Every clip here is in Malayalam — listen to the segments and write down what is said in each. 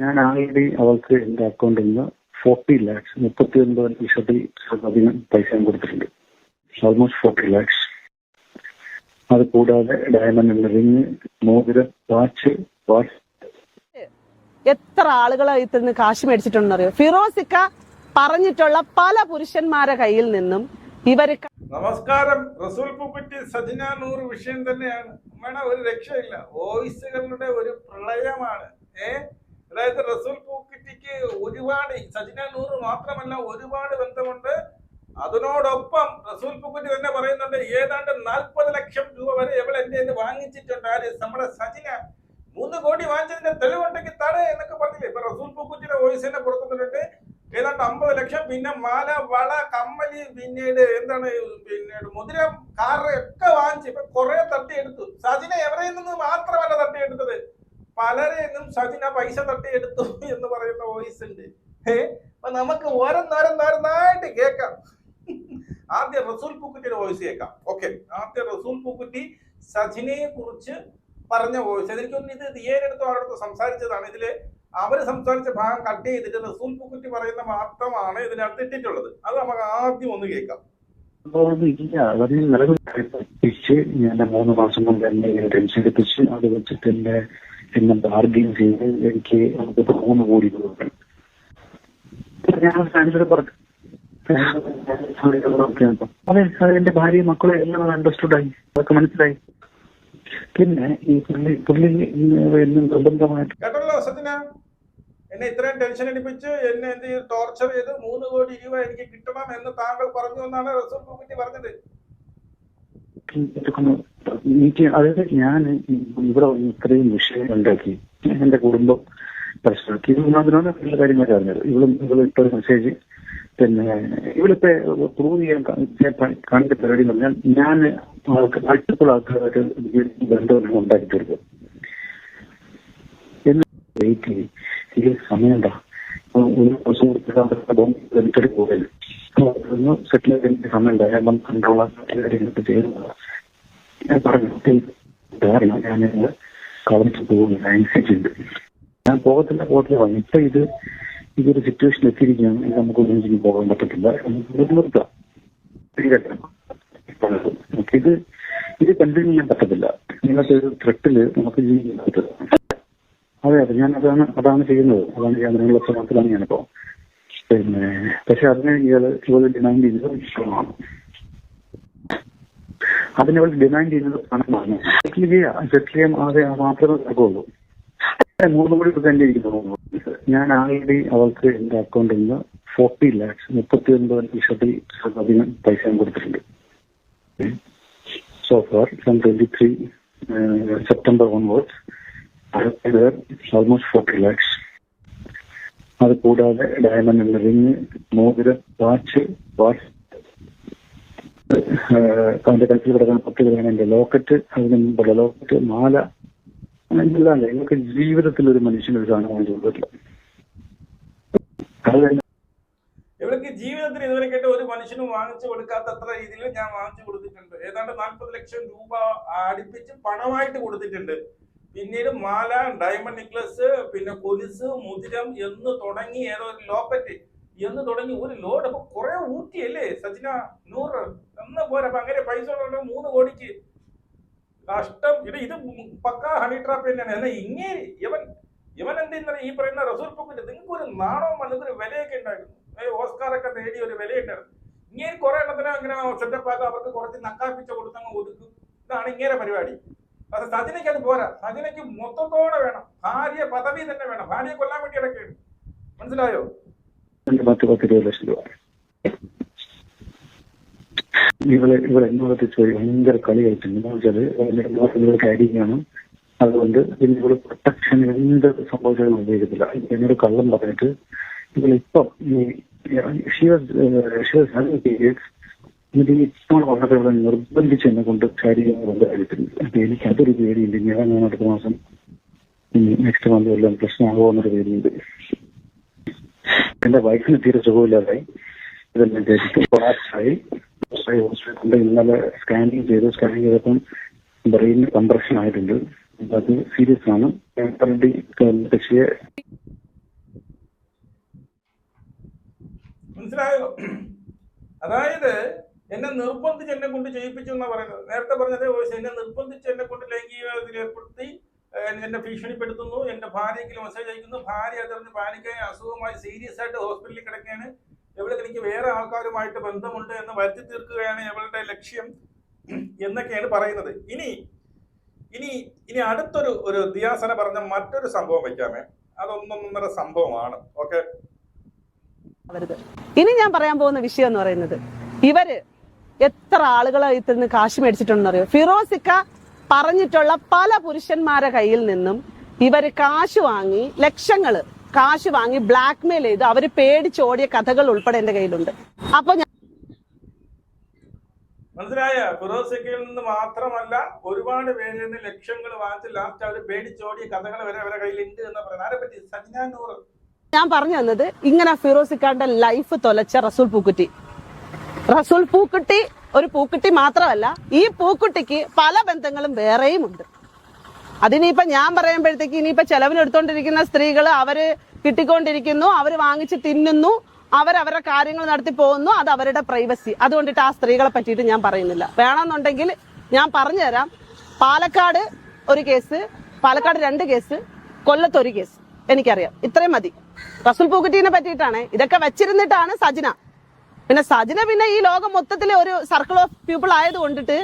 ഞാൻ ആകെ അവൾക്ക് എന്റെ അക്കൗണ്ടിൽ നിന്ന് 40 lakhs 39% അധികം പൈസ കൊടുത്തിട്ടുണ്ട്. Almost 40 lakhs. അത് കൂടാതെ ഡയമണ്ട് റിങ്, മോതിരം, വാച്ച്. എത്ര ആളുകളെ ഇതിൽ നിന്ന് കാശ് മേടിച്ചിട്ടുണ്ടെന്നറിയോ? ഫിറോസിക്ക പറഞ്ഞിട്ടുള്ള പല പുരുഷന്മാരെ കയ്യിൽ നിന്നും ഇവര്. നമസ്കാരം. റസൂൽ പൂക്കുറ്റി സജിന നൂർ വിഷയം തന്നെയാണ്. ഒരു രക്ഷയില്ല. വോയിസുകളുടെ ഒരു പ്രളയമാണ്. അതായത് റസൂൽ പൂക്കുറ്റിക്ക് ഒരുപാട്, സജിന നൂർ മാത്രമല്ല, ഒരുപാട് ബന്ധമുണ്ട്. അതിനോടൊപ്പം റസൂൽ പൂക്കുറ്റി തന്നെ പറയുന്നുണ്ട് ഏതാണ്ട് 40 ലക്ഷം രൂപ വരെ ഇവൾ എന്റെ നിന്ന് വാങ്ങിച്ചിട്ടുണ്ട്. ആര്? നമ്മുടെ സജിന. 3 കോടി വാങ്ങിച്ചതിന്റെ തെളിവുണ്ടെങ്കിൽ താഴെ എന്നൊക്കെ പറഞ്ഞില്ലേ. ഇപ്പൊ റസൂൽ പൂക്കുറ്റിയുടെ വോയിസ് തന്നെ പുറത്തുവന്നിട്ടുണ്ട്. ഏതാണ്ട് 50 ലക്ഷം, പിന്നെ മാല, വള, കമ്മലി, പിന്നീട് മുദ്രം, കാറ് ഒക്കെ വാങ്ങിച്ച് ഇപ്പൊ കുറെ തട്ടിയെടുത്തു. സജിന എവരിൽ നിന്ന് മാത്രമല്ല തട്ടിയെടുത്തത്, പലരെ നിന്നും സജിന പൈസ തട്ടിയെടുത്തു എന്ന് പറയുന്ന വോയിസ് ഉണ്ട്. അപ്പൊ നമുക്ക് ഓരോന്നോരോന്നായിട്ട് കേൾക്കാം. ആദ്യം റസൂൽ പൂക്കുറ്റിയുടെ വോയിസ് കേൾക്കാം. ഓക്കെ, ആദ്യം റസൂൽ പൂക്കുറ്റി സജിനയെ കുറിച്ച് പറഞ്ഞ വോയിസ്. എനിക്കൊന്നും ഇത് ദിയേനടുത്തോ അവരടുത്തോ സംസാരിച്ചതാണ്. ഇതില് അവര് സംസാരിച്ച ഭാഗം കട്ട് ചെയ്തിട്ട് റസൂൽ പൂക്കുറ്റി പറയുന്ന മാത്രമാണ് ഇതിനകത്ത് ഇട്ടിട്ടുള്ളത്. അത് നമുക്ക് ആദ്യം ഒന്ന് കേൾക്കാം. ഞാൻ 3 മാസം കൊണ്ട് എന്നെ ടെൻഷൻ എടുപ്പിച്ച് അത് വെച്ചിട്ട് എന്നെ ബാർഗെയിൻ ചെയ്ത് എനിക്ക് 3 കോടി രൂപ ഞാൻ ഫ്രണ്ട്സിനോട് പറഞ്ഞു. അതെ, എന്റെ ഭാര്യയും മക്കളെ എല്ലാം അണ്ടർസ്റ്റുഡായി, അതൊക്കെ മനസ്സിലായി. പിന്നെ ഈ പുള്ളി നിർബന്ധമായിട്ട് കേട്ടല്ലോ സജിന, എന്നെ ഇത്രയും ടെൻഷൻ അടിപ്പിച്ച് എന്നെ എന്ത് ചെയ്ത് ടോർച്ചർ ചെയ്ത് 3 കോടി രൂപ എനിക്ക് കിട്ടണം എന്ന് താങ്കൾ പറഞ്ഞു എന്നാണ് റസൂൽ പൂക്കുറ്റി പറഞ്ഞത്. അതായത് ഞാൻ ഇവിടെ ഇത്രയും വിഷയം ഉണ്ടാക്കി എന്റെ കുടുംബം പ്രശ്നമാക്കി. അതിനോട് നല്ല കാര്യങ്ങളൊക്കെ അറിഞ്ഞത്. ഇവളിട്ട ഒരു മെസ്സേജ്, പിന്നെ ഇവളിപ്പോ പ്രൂവ് ചെയ്യാൻ കാണിച്ച പരിപാടി എന്ന് പറഞ്ഞാൽ ഞാൻ മൾട്ടിപ്പിൾ ആൾക്കാരായിട്ട് ബന്ധം ഉണ്ടാക്കി തീർക്കും എന്ന് വെയിറ്റ് ചെയ്യും. ഇത് സമയമുണ്ടോ? ഒരു ദിവസം പോകല് സെറ്റിൽ ചെയ്തതിന്റെ സമയമുണ്ടോ? ഞാൻ കൺട്രോൾ കാര്യങ്ങളൊക്കെ ചെയ്യുന്നത് ഞാൻ പറഞ്ഞു. കാരണം ഞാൻ കളഞ്ഞിട്ട് പോകുന്നില്ല, അനുസരിച്ചുണ്ട്. ഞാൻ പോകത്തില്ല പറഞ്ഞു. ഇപ്പൊ ഇതൊരു സിറ്റുവേഷൻ എത്തിയിരിക്കുകയാണ്. നമുക്ക് ഒന്നിനും പോകാൻ പറ്റത്തില്ല, നിർത്താം. ഇത് കണ്ടിന്യൂ ചെയ്യാൻ പറ്റത്തില്ല. ഇങ്ങനത്തെ ഒരു ത്രെട്ടില് നമുക്ക് ജീവിക്കാൻ പറ്റില്ല. അതെ, ഞാൻ അതാണ് ചെയ്യുന്നത്. അതാണ് അതിനുള്ള ശ്രമത്തിലാണ് ഞാനിപ്പോ. പിന്നെ പക്ഷെ അതിനെ ഇവള് ഡിമാൻഡ് ചെയ്യുന്നത് ഇഷ്ടമാണ്. അതിനവൾ ഡിമാൻഡ് ചെയ്യുന്നത് പണമാണ്. സെറ്റിൽ ചെയ്യാൻ മാത്രമേ നടക്കുള്ളൂ. 3 കോടി എന്റെ ഇരിക്കുന്നു. ഞാൻ ആകെ അവൾക്ക് എന്റെ അക്കൗണ്ടിൽ നിന്ന് 40 lakhs 39% അധികം പൈസ കൊടുത്തിട്ടുണ്ട്. So far from 23 September onwards almost 40 lakhs. അത് കൂടാതെ ഡയമണ്ട് റിങ്, മോതിരം, വാച്ച്, അവന്റെ കഴുത്തിൽ കിടക്കുന്ന 10 ഗ്രാമിന്റെ ലോക്കറ്റ്, അതിന് മുമ്പുള്ള ലോക്കറ്റ്, മാല, ഇതല്ലാതെ ഇവർക്ക് ജീവിതത്തിൽ ഒരു മനുഷ്യനൊരു സാധനം വാങ്ങിച്ചു കൊടുത്തിട്ടില്ല. ഇവർക്ക് ജീവിതത്തിൽ ഇതുവരെ കേട്ട് ഒരു മനുഷ്യനും വാങ്ങിച്ചു കൊടുക്കാത്തത്ര രീതിയിൽ ഞാൻ വാങ്ങിച്ചു കൊടുത്തിട്ടുണ്ട്. ഏതാണ്ട് 40 ലക്ഷം രൂപ അടുപ്പിച്ച് പണമായിട്ട് കൊടുത്തിട്ടുണ്ട്. പിന്നീട് മാല, ഡയമണ്ട് നെക്ലസ്, പിന്നെ കൊലുസ്, മുതിരം എന്ന് തുടങ്ങി ഏതോ ഒരു ലോക്കറ്റ് എന്ന് തുടങ്ങി ഒരു ലോഡ്. അപ്പൊ കുറെ ഊറ്റിയല്ലേ സജിന നൂർ എന്ന് പോരാ. അപ്പൊ അങ്ങനെ പൈസ 3 കോടിക്ക് കഷ്ടം. ഇത് പക്കാ ഹണി ട്രാപ്പ് തന്നെയാണ്. എന്നാൽ ഇവൻ എന്തെന്ന് ഈ പറയുന്ന റസൂൽ പൂക്കുറ്റി, നിങ്ങൾക്ക് ഒരു നാണവും അല്ലെങ്കിൽ ഒരു വിലയൊക്കെ ഉണ്ടായിരുന്നു. ഓസ്കാറൊക്കെ നേടിയ ഒരു വിലയുണ്ടായിരുന്നു. ഇങ്ങനെ കുറെ എണ്ണത്തിനെ അങ്ങനെ സെറ്റപ്പാക്കി അവർക്ക് കുറച്ച് നക്കാപ്പിച്ച കൊടുത്തങ്ങ് ഒതുക്കും. ഇതാണ് ഇങ്ങനെ പരിപാടി. അത് സജിനയ്ക്ക് അത് പോരാ. സജിനയ്ക്ക് മൊത്തത്തോടെ വേണം. ഭാര്യ പദവി തന്നെ വേണം. ഭാര്യയെ കൊല്ലാൻ വേണ്ടി ഇടയ്ക്കാണ്. മനസ്സിലായോ? 10-20 ലക്ഷം രൂപ ഇവിടെ എന്നോട് ഭയങ്കര കളി കളിച്ചിട്ടുണ്ട്. എന്ന് വെച്ചാല് ഇവിടെ കാര്യമാണ്. അതുകൊണ്ട് ഇവള് പ്രൊട്ടക്ഷൻ എന്ത് സംഭവിച്ചാലും ഉപയോഗിക്കത്തില്ല. എന്നോട് കള്ളം പറഞ്ഞിട്ട് ഇവളിപ്പം ഇപ്പോൾ വന്നപ്പോൾ ഇവിടെ നിർബന്ധിച്ച് എന്നെ കൊണ്ട് ശാരീരിക കാര്യത്തില്ല. അപ്പൊ എനിക്ക് അതൊരു പേടിയുണ്ട്. ഞാൻ അടുത്ത മാസം നെക്സ്റ്റ് മന്ത് എല്ലാം പ്രശ്നമാകുമോ എന്നൊരു പേടിയുണ്ട്. എന്റെ വൈഫിന് തീരെ സുഖമില്ലാതായി. ഇതെല്ലാം കൊളാപ്സായി ഹോസ്പിറ്റലിൽ ഇന്നലെ സ്കാനിങ് ചെയ്തപ്പം ബ്രെയിനിന് കംപ്രഷൻ ആയിട്ടുണ്ട്. അത് സീരിയസ് ആണ്. കക്ഷിയെ മനസ്സിലായോ? അതായത് എന്നെ നിർബന്ധിച്ച് എന്നെ കൊണ്ട് ചെയ്യിപ്പിച്ചു എന്നാ പറയുന്നത്. നേരത്തെ പറഞ്ഞത് എന്നെ നിർബന്ധിച്ച് എന്നെ കൊണ്ട് ലൈംഗികത്തിൽ ഏർപ്പെടുത്തി എന്നെ ഭീഷണിപ്പെടുത്തുന്നു, എന്റെ ഭാര്യയ്ക്ക് മെസ്സേജ് അയക്കുന്നു, ഭാര്യ അതറിഞ്ഞ് പാനിക്കായി അസുഖമായി സീരിയസ് ആയിട്ട് ഹോസ്പിറ്റലിൽ കിടക്കുകയാണ്, എവിടെ എനിക്ക് വേറെ ആൾക്കാരുമായിട്ട് ബന്ധമുണ്ട് എന്ന് വരുത്തി തീർക്കുകയാണ് അവളുടെ ലക്ഷ്യം എന്നൊക്കെയാണ് പറയുന്നത്. ഇനി ഇനി ഇനി അടുത്തൊരു ദിയാസന പറഞ്ഞ മറ്റൊരു സംഭവം വെക്കാമേ. അതൊന്നൊന്നര സംഭവമാണ്. ഓക്കെ, ഇനി ഞാൻ പറയാൻ പോകുന്ന വിഷയം എന്ന് പറയുന്നത്, ഇവര് എത്ര ആളുകളെ നിന്ന് കാശ് മേടിച്ചിട്ടുണ്ടെന്നറിയോ? ഫിറോസിക്ക പറഞ്ഞിട്ടുള്ള പല പുരുഷന്മാരെ കയ്യിൽ നിന്നും ഇവര് കാശ് വാങ്ങി, ലക്ഷങ്ങള് കാശ് വാങ്ങി ബ്ലാക്ക് മെയിൽ ചെയ്ത് അവര് പേടിച്ചോടിയ കഥകൾ ഉൾപ്പെടെ എന്റെ കയ്യിലുണ്ട്. അപ്പൊ മനസ്സിലായ? ഫിറോസിക്കയിൽ നിന്ന് മാത്രമല്ല ഒരുപാട് പേരിൽ നിന്ന് ലക്ഷങ്ങൾ വാങ്ങിച്ച് ലാസ്റ്റ് അവര് പേടിച്ചോടിയ കഥകൾ വരെ അവരുടെ കയ്യിലുണ്ട് എന്ന് പറയുന്നത്. ആരെ പറ്റി? സജ്ന നൂർ. ഞാൻ പറഞ്ഞു തന്നത് ഇങ്ങനെ ഫിറോസിക്കാന്റെ ലൈഫ് തൊലച്ച റസൂൽ പൂക്കുറ്റി. റസൂൽ പൂക്കുട്ടി ഒരു പൂക്കുട്ടി മാത്രമല്ല, ഈ പൂക്കുട്ടിക്ക് പല ബന്ധങ്ങളും വേറെയും ഉണ്ട്. അതിനിപ്പോ ഞാൻ പറയുമ്പോഴത്തേക്ക് ഇനിയിപ്പോ ചെലവിനെടുത്തോണ്ടിരിക്കുന്ന സ്ത്രീകള് അവര് കിട്ടിക്കൊണ്ടിരിക്കുന്നു, അവര് വാങ്ങിച്ച് തിന്നുന്നു, അവരവരുടെ കാര്യങ്ങൾ നടത്തി പോകുന്നു, അത് അവരുടെ പ്രൈവസി. അതുകൊണ്ടിട്ട് ആ സ്ത്രീകളെ പറ്റിയിട്ട് ഞാൻ പറയുന്നില്ല. വേണമെന്നുണ്ടെങ്കിൽ ഞാൻ പറഞ്ഞുതരാം. പാലക്കാട് ഒരു കേസ്, പാലക്കാട് 2 കേസ്, കൊല്ലത്ത് 1 കേസ് എനിക്കറിയാം. ഇത്രയും മതി. റസൂൽ പൂക്കുറ്റീനെ പറ്റിയിട്ടാണ് ഇതൊക്കെ വെച്ചിരുന്നിട്ടാണ് സജിന. പിന്നെ സജിന പിന്നെ ഈ ലോകം മൊത്തത്തിലെ ഒരു സർക്കിൾ ഓഫ് പീപ്പിൾ ആയത് കൊണ്ടിട്ട്,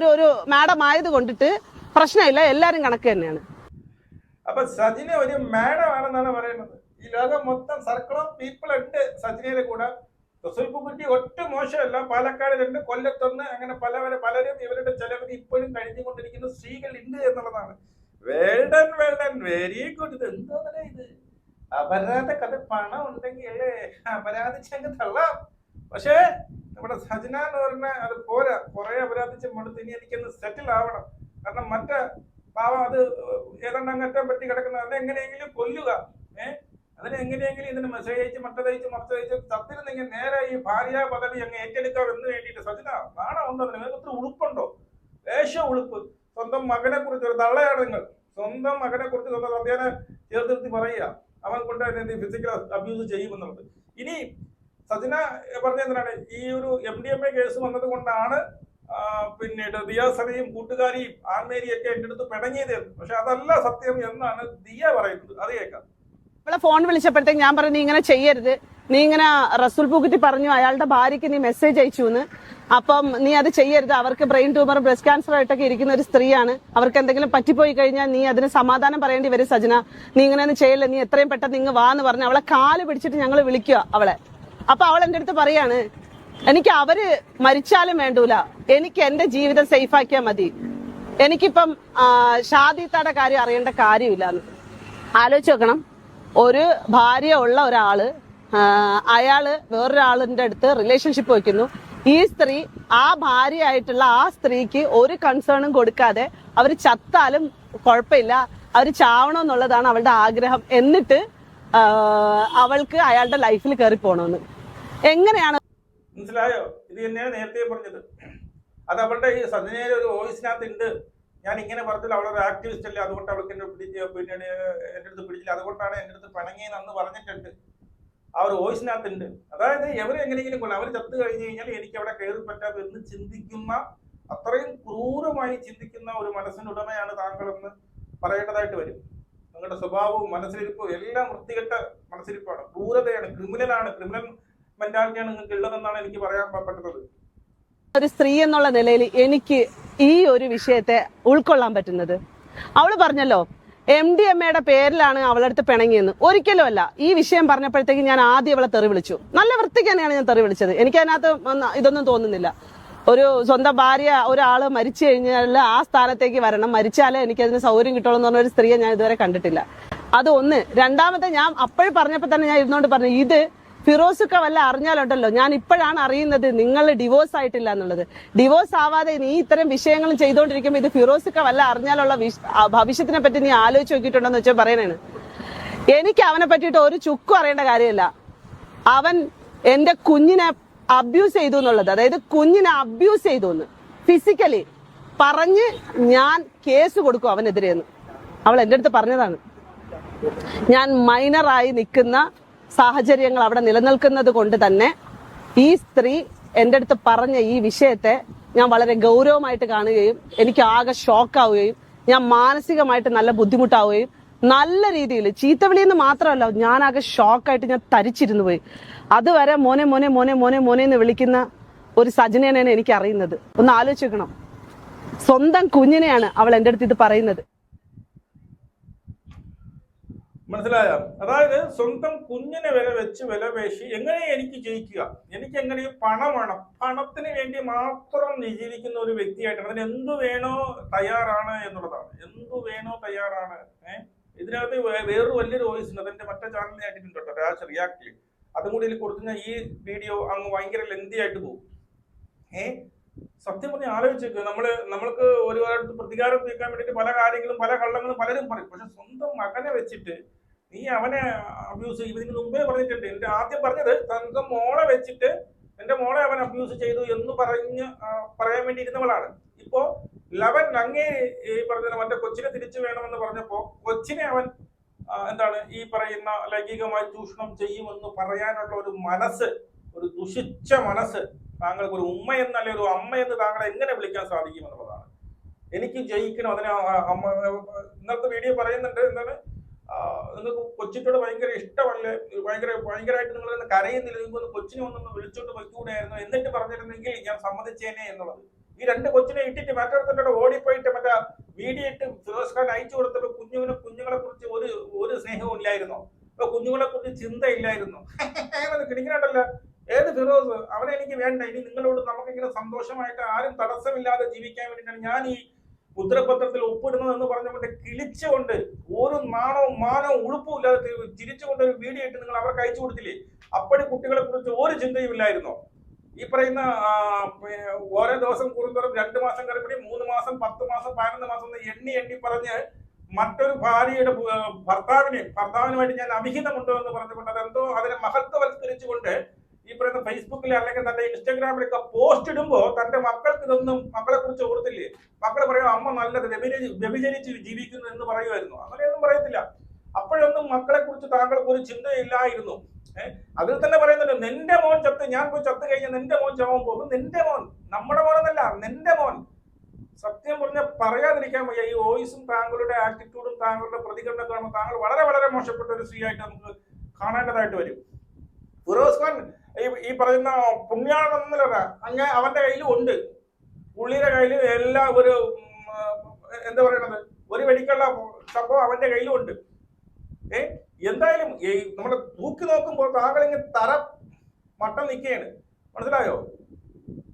ഒരു മാഡം ആയത് കൊണ്ടിട്ട് പ്രശ്നമില്ല, എല്ലാരും കണക്ക് തന്നെയാണ്. അപ്പൊ സജിന ഒരു മാഡം ആണെന്നാണ് പറയുന്നത്. ഈ ലോകം മൊത്തം സർക്കിൾ ഓഫ് പീപ്പിൾ ഉണ്ട് സജിനയുടെ കൂടെ. റസൂൽ പൂക്കുറ്റി ഒട്ടും മോശമല്ല. പാലക്കാട് 2, കൊല്ലത്തൊന്ന്, അങ്ങനെ പലരും ഇവരുടെ ചെലവിന് ഇപ്പോഴും കഴിഞ്ഞുകൊണ്ടിരിക്കുന്ന സ്ത്രീകൾ ഉണ്ട് എന്നുള്ളതാണ്. Well done very good. ഇത് എന്തോന്നല്ലേ ഇത്? അപരാധ കഥ പണം ഉണ്ടെങ്കിൽ അല്ലേ അപരാധിച്ചങ്ങ് തള്ളാം. പക്ഷേ നമ്മുടെ സജ്ന എന്ന് പറഞ്ഞാൽ അത് പോരാ. കുറെ അപരാധിച്ച് മടുത്ത് ഇനി എനിക്കൊന്ന് സെറ്റിൽ ആവണം. കാരണം മറ്റേ പാവം അത് ഏതാണ്ട് അങ്ങറ്റം പറ്റി കിടക്കുന്ന അതിനെ എങ്ങനെയെങ്കിലും കൊല്ലുക. അതിനെ എങ്ങനെയെങ്കിലും ഇതിന് മെസ്സേജ് അയച്ച് മറ്റതയച്ച് തത്തിരുന്നെങ്കിൽ നേരെ ഈ ഭാര്യ പദവി അങ്ങ് ഏറ്റെടുക്കാം എന്ന് വേണ്ടിയിട്ട്. സജ്ന നാണം ഉണ്ടോ? നിങ്ങൾക്ക് ഉളുപ്പുണ്ടോ? ഉളുപ്പ്. സ്വന്തം മകനെ കുറിച്ച് ഒരു തള്ളയാണ് നിങ്ങൾ. സ്വന്തം മകനെ കുറിച്ച് സ്വന്തം സന്ധ്യാനെ ചേർത്തിരുത്തി പറയുക അവൻ കൊണ്ട് ഫിസിക്കൽ അബ്യൂസ് ചെയ്യുമെന്നുള്ളത്. ഇനി സജ്ന പറഞ്ഞ എന്തിനാണ് ഈ ഒരു MDMA കേസ് വന്നത് കൊണ്ടാണ് പിന്നീട് ദിയാസനയും കൂട്ടുകാരിയും ആൻമേരിയൊക്കെ എന്റെ അടുത്ത് പിണങ്ങിയത്. പക്ഷെ അതല്ല സത്യം എന്നാണ് ദിയ പറയുന്നത്. അത് കേൾക്കാം. അവളെ ഫോൺ വിളിച്ചപ്പോഴത്തേക്ക് ഞാൻ പറഞ്ഞു, നീ ഇങ്ങനെ ചെയ്യരുത്, നീ ഇങ്ങനെ റസൂൽ പൂക്കുറ്റി പറഞ്ഞു അയാളുടെ ഭാര്യയ്ക്ക് നീ മെസ്സേജ് അയച്ചു എന്ന്, അപ്പം നീ അത് ചെയ്യരുത്, അവർക്ക് ബ്രെയിൻ ട്യൂമർ ബ്രസ്റ്റ് ക്യാൻസർ ആയിട്ടൊക്കെ ഇരിക്കുന്ന ഒരു സ്ത്രീയാണ്, അവർക്ക് എന്തെങ്കിലും പറ്റിപ്പോയി കഴിഞ്ഞാൽ നീ അതിന് സമാധാനം പറയേണ്ടി വരും സജ്ന, നീ ഇങ്ങനെയൊന്നും ചെയ്യല്ലേ, നീ എത്രയും പെട്ടെന്ന് ഇങ്ങ് വാന്ന് പറഞ്ഞ് അവളെ കാല് പിടിച്ചിട്ട് ഞങ്ങൾ വിളിക്കുക അവളെ. അപ്പൊ അവൾ എന്റെ അടുത്ത് പറയാണ്, എനിക്ക് അവര് മരിച്ചാലും വേണ്ടൂല, എനിക്ക് എന്റെ ജീവിതം സേഫ് ആക്കിയാൽ മതി, എനിക്കിപ്പം ഷാദിത്തയുടെ കാര്യം അറിയേണ്ട കാര്യമില്ലാന്ന്. ആലോചിച്ച് നോക്കണം, ഒരു ഭാര്യ ഉള്ള ഒരാള് അയാള് വേറൊരാളിന്റെ അടുത്ത് റിലേഷൻഷിപ്പ് വെക്കുന്നു. ഈ സ്ത്രീ ആ ഭാര്യയായിട്ടുള്ള ആ സ്ത്രീക്ക് ഒരു കൺസേണും കൊടുക്കാതെ അവര് ചത്താലും കുഴപ്പമില്ല, അവര് ചാവണമെന്നുള്ളതാണ് അവളുടെ ആഗ്രഹം. എന്നിട്ട് അവൾക്ക് അയാളുടെ ലൈഫിൽ കയറി പോണമെന്ന്. എങ്ങനെയാണ് മനസ്സിലായോ? ഇത് തന്നെയാണ് നേരത്തെ പറഞ്ഞത്. അത് അവളുടെ ഈ സജ്ഞയുടെ ഒരു വോയിസിനകത്ത് ഉണ്ട്. ഞാൻ ഇങ്ങനെ പറഞ്ഞില്ല, അവളൊരു ആക്ടിവിസ്റ്റ് അല്ലേ, അതുകൊണ്ട് അവൾക്ക് എന്നെ പിന്നീട് എന്റെ അടുത്ത് പിടിച്ചില്ല, അതുകൊണ്ടാണ് എന്റെ അടുത്ത് പിണങ്ങിയെന്ന് പറഞ്ഞിട്ടുണ്ട്. ആ ഒരു വോയിസിനകത്ത് ഉണ്ട്. അതായത് എവരെ എങ്ങനെയെങ്കിലും കൊള്ളാം, അവർ ചത്തു കഴിഞ്ഞു കഴിഞ്ഞാൽ എനിക്ക് അവിടെ കയറി പറ്റാതെ എന്ന് ചിന്തിക്കുന്ന, അത്രയും ക്രൂരമായി ചിന്തിക്കുന്ന ഒരു മനസ്സിനുടമയാണ് താങ്കളെന്ന് പറയേണ്ടതായിട്ട് വരും. നിങ്ങളുടെ സ്വഭാവവും മനസ്സിലിരിപ്പും എല്ലാം വൃത്തികെട്ട മനസ്സിലിപ്പാണ്, ക്രൂരതയാണ്, ക്രിമിനൽ മെന്റാലിറ്റിയാണ് നിങ്ങൾക്ക് ഉള്ളതെന്നാണ് എനിക്ക് പറയാൻ പറ്റുന്നത്. ഒരു സ്ത്രീ എന്നുള്ള നിലയിൽ എനിക്ക് ഈ ഒരു വിഷയത്തെ ഉൾക്കൊള്ളാൻ പറ്റുന്നത്, അവള് പറഞ്ഞല്ലോ MDMAയുടെ പേരിലാണ് അവളടുത്ത് പിണങ്ങിയെന്ന്. ഒരിക്കലും അല്ല. ഈ വിഷയം പറഞ്ഞപ്പോഴത്തേക്ക് ഞാൻ ആദ്യം അവളെ തെറി വിളിച്ചു. നല്ല വൃത്തിക്ക് തന്നെയാണ് ഞാൻ തെറി വിളിച്ചത്. എനിക്ക് അതിനകത്ത് ഇതൊന്നും തോന്നുന്നില്ല. ഒരു സ്വന്തം ഭാര്യ ഒരാള് മരിച്ചു കഴിഞ്ഞാൽ ആ സ്ഥാനത്തേക്ക് വരണം, മരിച്ചാലേ എനിക്കതിന് സൗകര്യം കിട്ടുള്ളൂ എന്ന് പറഞ്ഞ ഒരു സ്ത്രീയെ ഞാൻ ഇതുവരെ കണ്ടിട്ടില്ല. അത് ഒന്ന്. രണ്ടാമത്തെ, ഞാൻ അപ്പോഴും പറഞ്ഞപ്പോൾ തന്നെ ഞാൻ ഇരുന്നോണ്ട് പറഞ്ഞു, ഇത് ഫിറോസൊക്കെ വല്ല അറിഞ്ഞാലുണ്ടല്ലോ, ഞാൻ ഇപ്പോഴാണ് അറിയുന്നത് നിങ്ങൾ ഡിവോഴ്സ് ആയിട്ടില്ല എന്നുള്ളത്. ഡിവോഴ്സ് ആവാതെ നീ ഇത്തരം വിഷയങ്ങളും ചെയ്തുകൊണ്ടിരിക്കുമ്പോൾ ഇത് ഫിറോസൊക്കെ വല്ല അറിഞ്ഞാലുള്ള ഭവിഷ്യത്തിനെ പറ്റി നീ ആലോചിച്ച് നോക്കിയിട്ടുണ്ടെന്ന് വെച്ചാൽ പറയണേന്. എനിക്ക് അവനെ പറ്റിയിട്ട് ഒരു ചുക്കും അറിയേണ്ട കാര്യമില്ല. അവൻ എന്റെ കുഞ്ഞിനെ അബ്യൂസ് ചെയ്തു എന്നുള്ളത്, അതായത് കുഞ്ഞിനെ അബ്യൂസ് ചെയ്തു എന്ന് ഫിസിക്കലി പറഞ്ഞ് ഞാൻ കേസ് കൊടുക്കും അവനെതിരെയെന്ന് അവൾ എന്റെ അടുത്ത് പറഞ്ഞതാണ്. ഞാൻ മൈനറായി നിൽക്കുന്ന സാഹചര്യങ്ങൾ അവിടെ നിലനിൽക്കുന്നത് കൊണ്ട് തന്നെ ഈ സ്ത്രീ എൻ്റെ അടുത്ത് പറഞ്ഞ ഈ വിഷയത്തെ ഞാൻ വളരെ ഗൗരവമായിട്ട് കാണുകയും എനിക്ക് ആകെ ഷോക്കാവുകയും ഞാൻ മാനസികമായിട്ട് നല്ല ബുദ്ധിമുട്ടാവുകയും നല്ല രീതിയിൽ ചീത്തവിളിയെന്ന് മാത്രമല്ല, ഞാനാകെ ഷോക്കായിട്ട് ഞാൻ തരിച്ചിരുന്നു പോയി. അതുവരെ മോനെ മോനെ മോനെ മോനെ മോനെ എന്ന് വിളിക്കുന്ന ഒരു സജനയാണ് എനിക്ക് അറിയുന്നത്. ഒന്ന് ആലോചിക്കണം, സ്വന്തം കുഞ്ഞിനെയാണ് അവൾ എൻ്റെ അടുത്ത് ഇത് പറയുന്നത്. മനസ്സിലായ? അതായത് സ്വന്തം കുഞ്ഞിനെ വില പേശി എങ്ങനെ എനിക്ക് ജയിക്കുക, എനിക്ക് എങ്ങനെ പണം വേണം, പണത്തിന് വേണ്ടി മാത്രം ജീവിക്കുന്ന ഒരു വ്യക്തിയായിട്ടാണ്. അതിന് എന്തു വേണോ തയ്യാറാണ് എന്നുള്ളതാണ്. എന്തു വേണോ തയ്യാറാണ്. ഇതിനകത്ത് വേറൊരു വലിയൊരു വോയിസ് ഉണ്ട്, അതെന്റെ മറ്റേ ചാനലിൽ ആയിട്ടുണ്ട് കേട്ടോ, രാജ് റിയാക്ട്. അതും കൂടി ഇതിൽ കൊടുത്തുകഴിഞ്ഞാൽ ഈ വീഡിയോ അങ്ങ് ഭയങ്കര ലെന്തി ആയിട്ട് പോകും. സത്യം പറഞ്ഞ് ആലോചിച്ചേക്ക്, നമ്മൾക്ക് ഒരുപാട് പ്രതികാരം തീർക്കാൻ വേണ്ടിയിട്ട് പല കാര്യങ്ങളും പല കള്ളങ്ങളും പലരും പറയും. പക്ഷെ സ്വന്തം മകനെ വെച്ചിട്ട് നീ അവനെ അബ്യൂസ് ചെയ്യും. ഇതിന് മുമ്പേ പറഞ്ഞിട്ടുണ്ട്. എന്റെ ആദ്യം പറഞ്ഞത് സ്വന്തം മോളെ വെച്ചിട്ട് എന്റെ മോളെ അവൻ അബ്യൂസ് ചെയ്തു എന്ന് പറയാൻ വേണ്ടി ഇരുന്നവളാണ്. ഇപ്പോ ലവൻ അങ്ങേ ഈ പറഞ്ഞ മറ്റേ കൊച്ചിനെ തിരിച്ചു വേണമെന്ന് പറഞ്ഞപ്പോ കൊച്ചിനെ അവൻ എന്താണ് ഈ പറയുന്ന ലൈംഗികമായി ചൂഷണം ചെയ്യുമെന്ന് പറയാനുള്ള ഒരു മനസ്സ്, ഒരു ദുഷിച്ച മനസ്സ് താങ്കൾക്ക് ഒരു ഉമ്മ എന്നല്ല ഒരു അമ്മ എന്ന് താങ്കളെ എങ്ങനെ വിളിക്കാൻ സാധിക്കും എന്നുള്ളതാണ്. എനിക്ക് ജയിക്കണം. അതിന് ഇന്നത്തെ വീഡിയോ പറയുന്നുണ്ട്, എന്താണ് നിങ്ങൾക്ക് കൊച്ചിനോട് ഭയങ്കര ഇഷ്ടമല്ലേ, ഭയങ്കരമായിട്ട് നിങ്ങൾ കരയുന്നില്ല, നിങ്ങൾക്ക് കൊച്ചിനെ ഒന്നൊന്ന് വിളിച്ചോണ്ട് വയ്ക്കൂടായിരുന്നു, എന്നിട്ട് പറഞ്ഞിരുന്നെങ്കിൽ ഞാൻ സമ്മതിച്ചേനെ എന്നുള്ളത്. ഈ രണ്ട് കൊച്ചിനെ ഇട്ടിട്ട് മറ്റൊരുത്തരുടെ ഓടിപ്പോയിട്ട് മറ്റേ വീഡിയോ ഇട്ട് ഫിറോസ് ഖാൻ അയച്ചു കൊടുത്തപ്പോ കുഞ്ഞുങ്ങളെ കുറിച്ച് ഒരു സ്നേഹവും ഇല്ലായിരുന്നോ? അപ്പൊ കുഞ്ഞുങ്ങളെ കുറിച്ച് ചിന്തയില്ലായിരുന്നോ? കിണിക്കണല്ലോ ഏത് ഫിറോസ്, അവനെ എനിക്ക് വേണ്ട. ഇനി നിങ്ങളോട് നമുക്കിങ്ങനെ സന്തോഷമായിട്ട് ആരും തടസ്സമില്ലാതെ ജീവിക്കാൻ വേണ്ടിയിട്ടാണ് ഞാൻ ഈ മുദ്രപത്രത്തിൽ ഒപ്പിടുന്നത് എന്ന് പറഞ്ഞുകൊണ്ട് കിളിച്ചുകൊണ്ട് ഒരു നാണവും മാനവും ഉളുപ്പും ഇല്ലാതെ ചിരിച്ചുകൊണ്ട് ഒരു വീഡിയോ ഇട്ട് നിങ്ങൾ അവർക്ക് അയച്ചു കൊടുത്തില്ലേ? അപ്പടി കുട്ടികളെ കുറിച്ച് ഒരു ചിന്തയും ഇല്ലായിരുന്നോ? ഈ പറയുന്ന ഓരോ ദിവസം കൂടുന്തോറും 2 മാസം ഗർഭിണി, 3 മാസം, 10 മാസം, 11 മാസം എണ്ണി പറഞ്ഞ് മറ്റൊരു ഭാര്യയുടെ ഭർത്താവിനുമായിട്ട് ഞാൻ അവിഹിതമുണ്ടോ എന്ന് പറഞ്ഞുകൊണ്ട് അതെന്തോ അതിനെ മഹത്വവൽക്കരിച്ചുകൊണ്ട് ഈ പറയുന്ന ഫേസ്ബുക്കിൽ അല്ലെങ്കിൽ തന്റെ ഇൻസ്റ്റാഗ്രാമിലൊക്കെ പോസ്റ്റ് ഇടുമ്പോ തന്റെ മക്കൾക്ക് ഇതൊന്നും മക്കളെ കുറിച്ച് ഓർത്തില്ലേ? മക്കളെ പറയും അമ്മ നല്ലത് വ്യഭിചരിച്ച് ജീവിക്കുന്നു എന്ന് പറയുമായിരുന്നു. അങ്ങനെയൊന്നും പറയത്തില്ല. അപ്പോഴൊന്നും മക്കളെ കുറിച്ച് താങ്കൾക്ക് ഒരു ചിന്തയില്ലായിരുന്നു. അതിൽ തന്നെ പറയുന്നുണ്ട്, നിന്റെ മോൻ ചത്ത്, ഞാൻ പോയി ചത്ത് കഴിഞ്ഞാൽ നിന്റെ മോൻ ചാവാൻ പോകും. നിന്റെ മോൻ, നമ്മുടെ മോനെന്നല്ല, നിന്റെ മോൻ. സത്യം പറഞ്ഞ പറയാതിരിക്കാൻ വയ്യ. ഈ വോയിസും താങ്കളുടെ ആറ്റിറ്റ്യൂഡും താങ്കളുടെ പ്രതികരണം കാണുമ്പോൾ താങ്കൾ വളരെ വളരെ മോശപ്പെട്ട ഒരു സ്ത്രീയായിട്ട് നമുക്ക് കാണേണ്ടതായിട്ട് വരും. ഫിറോസ് ഖാൻ ഈ പറയുന്ന പുണ്യാളെന്നല്ല, അങ്ങനെ അവന്റെ കയ്യിലും ഉണ്ട്. പുള്ളിയുടെ കയ്യിൽ എല്ലാ ഒരു എന്താ പറയണത്, ഒരു വെടിക്കുള്ള സംഭവം അവന്റെ കയ്യിലും ഉണ്ട്. എന്തായാലും നമ്മൾ തൂക്കി നോക്കുമ്പോൾ താങ്കൾ ഇങ്ങനെ തറ മട്ടം നിൽക്കുകയാണ്. മനസ്സിലായോ?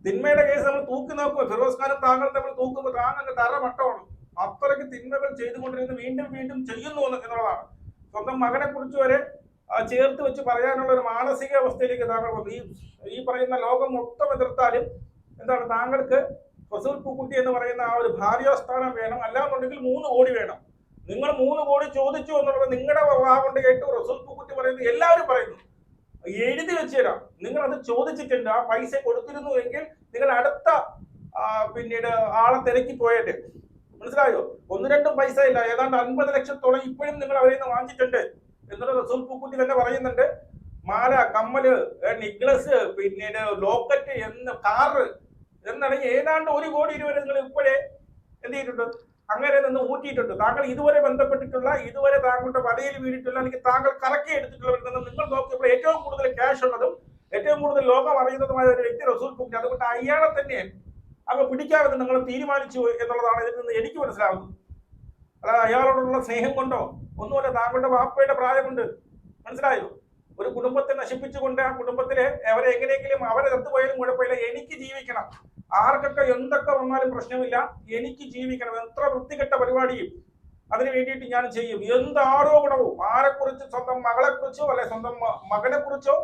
തിന്മയുടെ കേസ് നമ്മൾ തൂക്കി നോക്കുമ്പോൾ ഫിറോസ് ഖാനും താങ്കളും തമ്മിൽ തൂക്കുമ്പോൾ താങ്കൾ തറ മട്ടമാണ്. അത്രയ്ക്ക് തിന്മകൾ ചെയ്തുകൊണ്ടിരുന്ന് വീണ്ടും വീണ്ടും ചെയ്യുന്നു എന്നുള്ളതാണ്. സ്വന്തം മകനെ കുറിച്ച് വരെ ചേർത്ത് വെച്ച് പറയാനുള്ള ഒരു മാനസിക അവസ്ഥയിലേക്ക് താങ്കൾ വന്നു. ഈ പറയുന്ന ലോകം മൊത്തം എതിർത്താലും എന്താണ് താങ്കൾക്ക് റസൂൽ പൂക്കുട്ടി എന്ന് പറയുന്ന ആ ഒരു ഭാര്യാസ്ഥാനം വേണം, അല്ലാന്നുണ്ടെങ്കിൽ 3 കോടി വേണം. നിങ്ങൾ 3 കോടി ചോദിച്ചു എന്നുള്ളത് നിങ്ങളുടെ കൊണ്ട് കേട്ടു റസൂൽ പൂക്കുട്ടി പറയുന്നത് എല്ലാവരും പറയുന്നു. എഴുതി വെച്ച് തരാം. നിങ്ങൾ അത് ചോദിച്ചിട്ടുണ്ട്, ആ പൈസ കൊടുത്തിരുന്നു എങ്കിൽ നിങ്ങൾ അടുത്ത പിന്നീട് ആളെ തിരക്കി പോയിട്ട്. മനസ്സിലായോ? 1-2 പൈസ ഇല്ല, ഏതാണ്ട് 50 ലക്ഷത്തോളം ഇപ്പോഴും നിങ്ങൾ അവരിൽ നിന്ന് വാങ്ങിച്ചിട്ടുണ്ട് എന്നിട്ട് റസൂൽ പൂക്കുട്ടി തന്നെ പറയുന്നുണ്ട്. മാല, കമ്മല്, നെക്ലസ്, പിന്നീട് ലോക്കറ്റ്, കാറ് എന്നടങ്ങി ഏതാണ്ട് 1 കോടി രൂപ നിങ്ങൾ ഇപ്പോഴേ എന്ത് ചെയ്തിട്ടുണ്ട്, അങ്ങനെ നിന്ന് ഊറ്റിയിട്ടുണ്ട്. താങ്കൾ ഇതുവരെ ബന്ധപ്പെട്ടിട്ടുള്ള, ഇതുവരെ താങ്കളുടെ വലയിൽ വീണിട്ടുള്ള, അല്ലെങ്കിൽ താങ്കൾ കറക്കി എടുത്തിട്ടുള്ളവരിൽ നിന്ന് നിങ്ങൾ നോക്കിയപ്പോൾ ഏറ്റവും കൂടുതൽ ക്യാഷ് ഉള്ളതും ഏറ്റവും കൂടുതൽ ലോകം അറിയുന്നതുമായ ഒരു വ്യക്തി റസൂൽ പൂക്കുട്ടി. അതുകൊണ്ട് അയാളെ തന്നെ അങ്ങ് പിടിക്കാമെന്ന് നിങ്ങൾ തീരുമാനിച്ചു എന്നുള്ളതാണ് ഇതിൽ നിന്ന് എനിക്ക് മനസ്സിലാവുന്നത്. അല്ലാതെ അയാളോടുള്ള സ്നേഹം കൊണ്ടോ ഒന്നുമല്ല. താങ്കളുടെ വാപ്പയുടെ പ്രായമുണ്ട്. മനസ്സിലായോ? ഒരു കുടുംബത്തെ നശിപ്പിച്ചുകൊണ്ട് ആ കുടുംബത്തിലെ അവരെ എങ്ങനെയെങ്കിലും അവരെ ചത്തുപോയാലും കുഴപ്പമില്ല, എനിക്ക് ജീവിക്കണം. ആർക്കൊക്കെ എന്തൊക്കെ വന്നാലും പ്രശ്നമില്ല, എനിക്ക് ജീവിക്കണം. എത്ര വൃത്തികെട്ട പരിപാടിയും അതിനു വേണ്ടിയിട്ട് ഞാൻ ചെയ്യും. എന്ത് ആരോപണവും ആരെക്കുറിച്ച്, സ്വന്തം മകളെ കുറിച്ചോ അല്ലെ സ്വന്തം മകനെ കുറിച്ചോ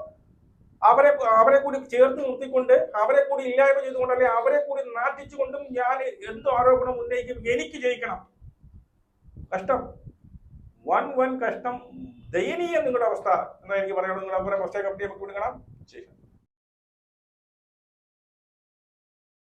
അവരെ കൂടി ചേർത്ത് നിർത്തിക്കൊണ്ട് അവരെ കൂടി ഇല്ലായ്മ ചെയ്തുകൊണ്ട് അല്ലെ അവരെ കൂടി നാട്ടിച്ചുകൊണ്ടും ഞാൻ എന്ത് ആരോപണം ഉന്നയിക്കും. എനിക്ക് ജയിക്കണം. കഷ്ടം, വൻ കഷ്ടം, ദയനീയം നിങ്ങളുടെ അവസ്ഥ എന്നാ എനിക്ക് പറയുന്നത്. നിങ്ങളുടെ അവരെ പ്രത്യേക കമ്പനി നമുക്ക് കാണാം. ശരി.